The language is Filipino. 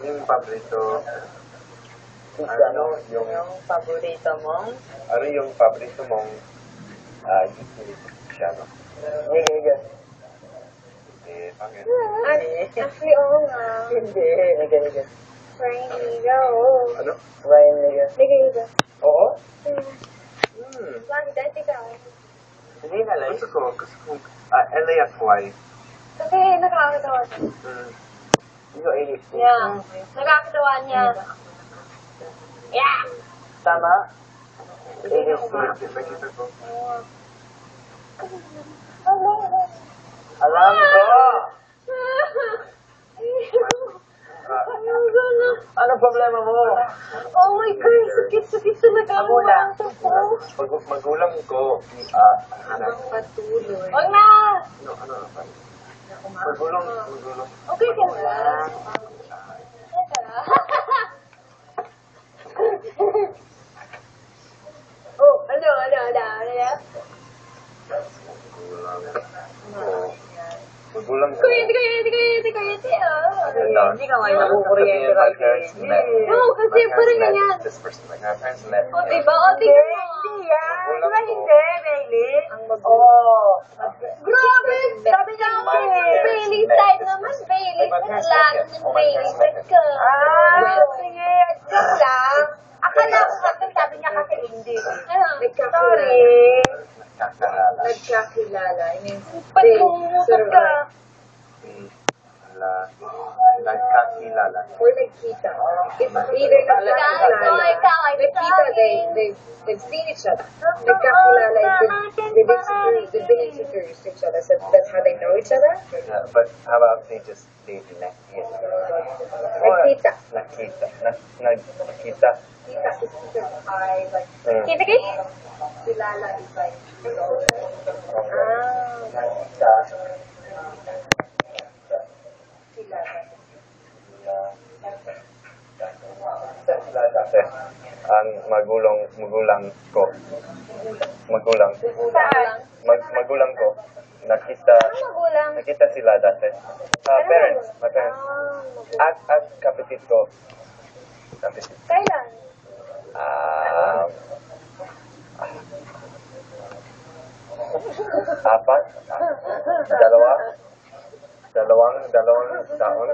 Yung paborito. Ano yung paborito mong? Ano yung paborito mong Cristiano? Hindi. Hindi, pangit. Actually, oo nga. Hindi. Hindi. Ryan Liga, oo. Ano? Ryan Liga. Liga. Oo? Bakit? Dati ka. Hindi na lang. Gusto ko, LAFY. Kasi nakakatawa siya. Hindi ko ilis. Yeah. Nakakatawa niya. Yeah! Tama? Nakita ko. Alam ko! Ano problema mo? Oh my God! Sakit talaga. Magulang. Magulang ko. Patuloy. Huwag na! Ano? Magulang. Okay ka na. Oh, ano? Magulang ko. Kuryente. Hindi ka ngayon nakukuryente ka. Oo, kasi parang ganyan. This person, like my parents met. O, diba? O, tingnan mo. Hindi yan. Magulang Diba ko. hindi, Bailey? Oo. Grabe! Sabi niya ako, Bailey side naman, Bailey. Lalo ng Bailey side ka. Sige. Joke lang. Akala ko kasi sabi niya kasi hindi. Ano? Sorry. Nagkakalala. Nagkakilala. I mean, Pagkumutot ka. Nagkakilala. or nagkita. It's either nagkakilala. Nagkita, they've seen each other. Nagkakilala, they've been introduced to each other. So that's how they know each other. But how about they just nakita? Nagkita. Nakita. Kita is because I like Kita? kilala is like Ang magulang ko. Saan? Magulang ko. Nakita Magulang. sila dati. Parents, my parents. At kapatid ko. Kailan? Apat? Dalawang taon?